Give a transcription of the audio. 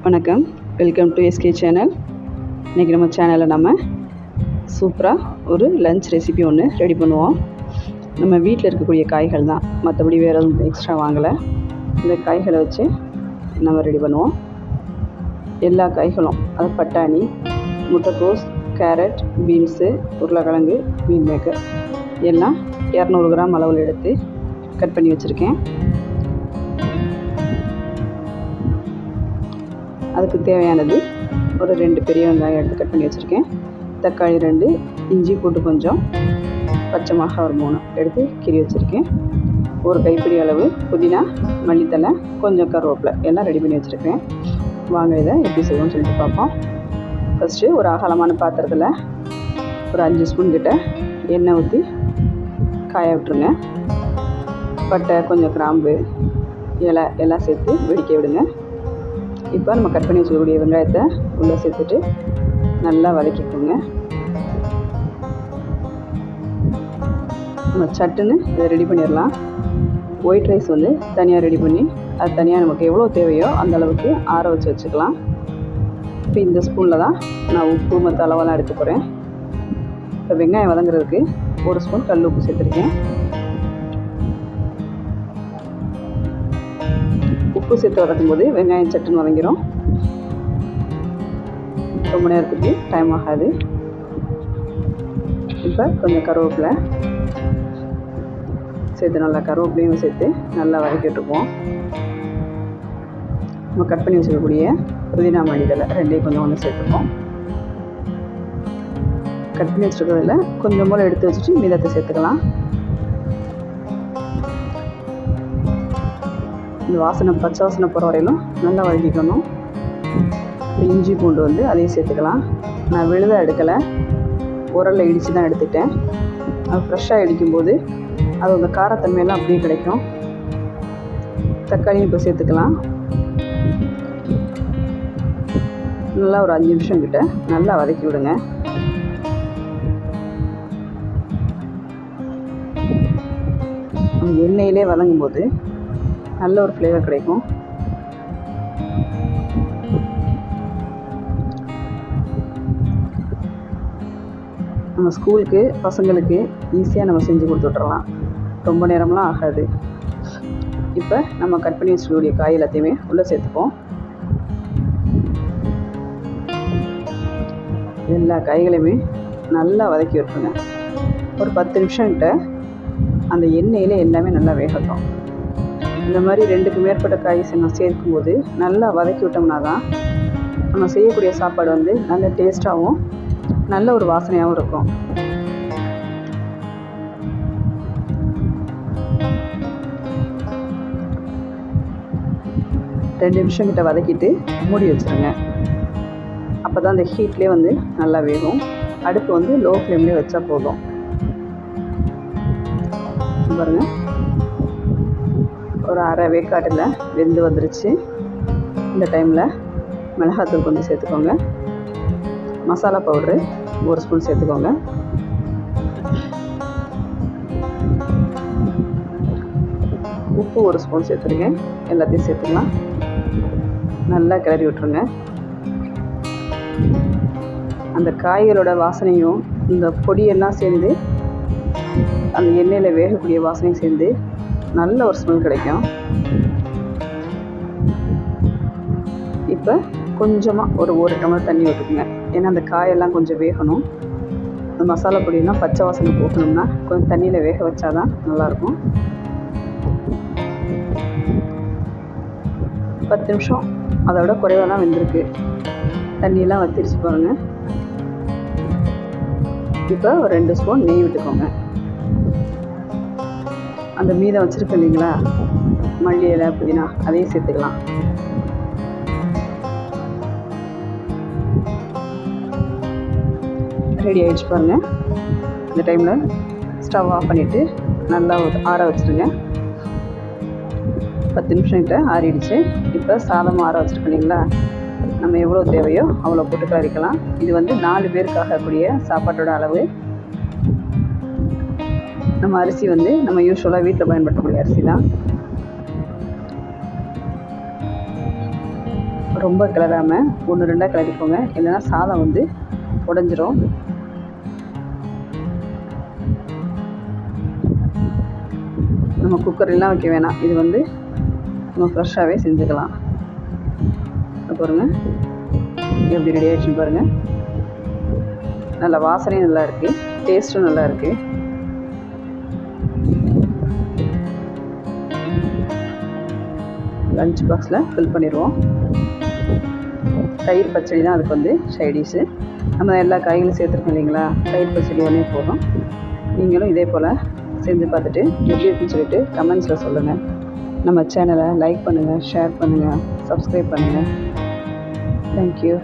வணக்கம், welcome to SK channel. இன்றைக்கி நம்ம சேனலில் நம்ம சூப்பராக ஒரு லஞ்ச் ரெசிபி ஒன்று ரெடி பண்ணுவோம். நம்ம வீட்டில் இருக்கக்கூடிய காய்கள் தான், மற்றபடி வேறு எதுவும் எக்ஸ்ட்ரா வாங்கலை. இந்த காய்களை வச்சு நம்ம ரெடி பண்ணுவோம். எல்லா காய்களும், அது பட்டாணி, முட்டைக்கோஸ், கேரட், பீன்ஸு, உருளைக்கிழங்கு, மீன் மேக்கர் எல்லாம் 200 கிராம் அளவில் எடுத்து கட் பண்ணி வச்சுருக்கேன். அதுக்கு தேவையானது ஒரு 2 பெரிய வெங்காயம் எடுத்து கட் பண்ணி வச்சுருக்கேன். தக்காளி 2, இஞ்சி பூண்டு கொஞ்சம், பச்சை மிளகாய் ஒரு 3 எடுத்து கீறி வச்சுருக்கேன். ஒரு கைப்பிடி அளவு புதினா, மல்லித்தலை, கொஞ்சம் கருவேப்பிலை எல்லாம் ரெடி பண்ணி வச்சுருக்கேன். வாங்க இதை எப்படி செய்வோம்னு சொல்லிட்டு பார்ப்போம். ஃபஸ்ட்டு ஒரு அகலமான பாத்திரத்தில் ஒரு 5 ஸ்பூன் கிட்ட எண்ணெய் ஊற்றி காய விட்டுருங்க. பட்டை, கொஞ்சம் கிராம்பு, இலை எல்லாம் சேர்த்து வெடிக்க விடுங்க. இப்போ நம்ம கட் பண்ணி வச்சுக்கக்கூடிய வெங்காயத்தை உள்ளே சேர்த்துட்டு நல்லா வதக்கிக்கோங்க. நம்ம சட்டுன்னு இதை ரெடி பண்ணிடலாம். ஒயிட் ரைஸ் வந்து தனியாக ரெடி பண்ணி அது தனியாக நமக்கு எவ்வளோ தேவையோ அந்த அளவுக்கு ஆற வச்சு வச்சுக்கலாம். இப்போ இந்த ஸ்பூனில் தான் நான் உப்பு மற்ற அளவெல்லாம் எடுத்து போகிறேன். இப்போ வெங்காயம் வதங்குறதுக்கு 1 ஸ்பூன் கல் உப்பு சேர்த்துருக்கேன். உப்பு சேர்த்து வதக்கும்போது வெங்காயம் சட்டுன்னு வதங்கிடும், ரொம்ப நேரத்துக்கு டைம் ஆகாது. இப்போ கொஞ்சம் கருவேப்பிலை சேர்த்து நல்லா கருவேப்பிலையும் சேர்த்து நல்லா வதக்கிட்டுருப்போம். நம்ம கட் பண்ணி வச்சுக்கக்கூடிய புதினா, மல்லித்தலை 2 கொஞ்சம் சேர்த்துப்போம். கட் பண்ணி வச்சுருக்கிறதுல கொஞ்சம் போல் எடுத்து வச்சுட்டு மீதத்தை சேர்த்துக்கலாம். இந்த வாசனை, பச்சை வாசனை போகிற வரையிலும் நல்லா வதக்கிக்கணும். இஞ்சி பூண்டு வந்து அதையும் சேர்த்துக்கலாம். நான் விழுதாக எடுக்கலை, உரலில் இடித்து தான் எடுத்துட்டேன். அது ஃப்ரெஷ்ஷாக இடிக்கும்போது அது அந்த காரத்தன்மையெல்லாம் அப்படியே கிடைக்கும். தக்காளியும் இப்போ சேர்த்துக்கலாம். நல்லா ஒரு 5 நிமிஷம் கிட்ட நல்லா வதக்கி விடுங்க. எண்ணெயிலே வதங்கும் போது நல்ல ஒரு ஃப்ளேவர் கிடைக்கும். நம்ம ஸ்கூலுக்கு பசங்களுக்கு ஈஸியாக நம்ம செஞ்சு கொடுத்துட்றலாம், ரொம்ப நேரம்லாம் ஆகாது. இப்போ நம்ம கட் பண்ணி வச்சுக்கூடிய காய் எல்லாத்தையுமே உள்ளே சேர்த்துப்போம். எல்லா காய்களையுமே நல்லா வதக்கி விட்டுருங்க. ஒரு 10 நிமிஷம் கிட்ட அந்த எண்ணெயில் எல்லாமே நல்லா வேகட்டும். இந்த மாதிரி 2க்கு மேற்பட்ட காய் நம்ம சேர்க்கும்போது நல்லா வதக்கி விட்டோம்னா தான் நம்ம செய்யக்கூடிய சாப்பாடு வந்து நல்ல டேஸ்ட்டாகவும் நல்ல ஒரு வாசனையாகவும் இருக்கும். ரெண்டு நிமிஷம் கிட்ட வதக்கிட்டு மூடி வச்சுருங்க. அப்போ தான் அந்த ஹீட்லேயே வந்து நல்லா வேகும். அடுப்பு வந்து லோ ஃப்ளேம்லேயே வச்சா போதும். பாருங்கள், ஒரு அரை வேக்காட்டில் வெந்து வந்துருச்சு. இந்த டைமில் மிளகாத்தூள் கொஞ்சம் சேர்த்துக்கோங்க. மசாலா பவுட்ரு 1 ஸ்பூன் சேர்த்துக்கோங்க. உப்பு 1 ஸ்பூன் சேர்த்துருக்கேன். எல்லாத்தையும் சேர்த்துக்கலாம். நல்லா கிளறி விட்டுருங்க. அந்த காய்களோட வாசனையும் இந்த பொடியெல்லாம் சேர்ந்து அந்த எண்ணெயில் வேகக்கூடிய வாசனையும் சேர்ந்து நல்ல ஒரு ஸ்மெல் கிடைக்கும். இப்போ கொஞ்சமாக ஒரு டம்ளர் தண்ணி விட்டுக்குங்க. ஏன்னா அந்த காயெல்லாம் கொஞ்சம் வேகணும். அந்த மசாலா பொடியெல்லாம் பச்சை வாசனை போகணும்னா கொஞ்சம் தண்ணியில் வேக வச்சா தான் நல்லாயிருக்கும். 10 நிமிஷம் அதை விட குறைவாக தான் வெந்திருக்கு. தண்ணியெல்லாம் வத்திரிச்சு பாருங்கள். இப்போ ஒரு 2 ஸ்பூன் நெய் விட்டுக்கோங்க. அந்த மீதம் வச்சுருக்கு இல்லைங்களா, மல்லி இலை, புதினா, அதையும் சேர்த்துக்கலாம். ரெடி ஆகிடுச்சு பாருங்கள். இந்த டைமில் ஸ்டவ் ஆஃப் பண்ணிவிட்டு நல்லா ஆற வச்சுருங்க. 10 நிமிஷம் கிட்ட ஆறிடுச்சு. இப்போ சாதம் ஆற வச்சுருக்கு இல்லைங்களா, நம்ம எவ்வளோ தேவையோ அவ்வளோ போட்டு கறிக்கலாம். இது வந்து 4 பேருக்காக கூடிய சாப்பாட்டோட அளவு. நம்ம அரிசி வந்து நம்ம யூஸ்வலாக வீட்டில் பயன்படுத்தக்கூடிய அரிசி தான். ரொம்ப கிளறாமல் 1-2 கிளறிக்கோங்க, இல்லைன்னா சாதம் வந்து உடஞ்சிரும். நம்ம குக்கர்லாம் வைக்க வேணாம், இது வந்து நம்ம ஃப்ரெஷ்ஷாகவே செஞ்சுக்கலாம். பாருங்கள் எப்படி ரெடி ஆகிடுச்சுன்னு பாருங்கள். நல்ல வாசனையும் நல்லா இருக்குது, டேஸ்ட்டும் நல்லா இருக்குது. லஞ்ச் பாக்ஸில் ஃபில் பண்ணிடுவோம். தயிர் பச்சடி தான் அதுக்கு வந்து சைடிஷு. நம்ம எல்லா காய்களும் சேர்த்துருக்கோம் இல்லைங்களா, தயிர் பச்சடி ஒன்றே போதும். நீங்களும் இதே போல் செஞ்சு பார்த்துட்டு எப்படி இருக்குன்னு சொல்லிட்டு கமெண்ட்ஸில் சொல்லுங்கள். நம்ம சேனலை லைக் பண்ணுங்கள், ஷேர் பண்ணுங்கள், சப்ஸ்கிரைப் பண்ணுங்கள். தேங்க்யூ.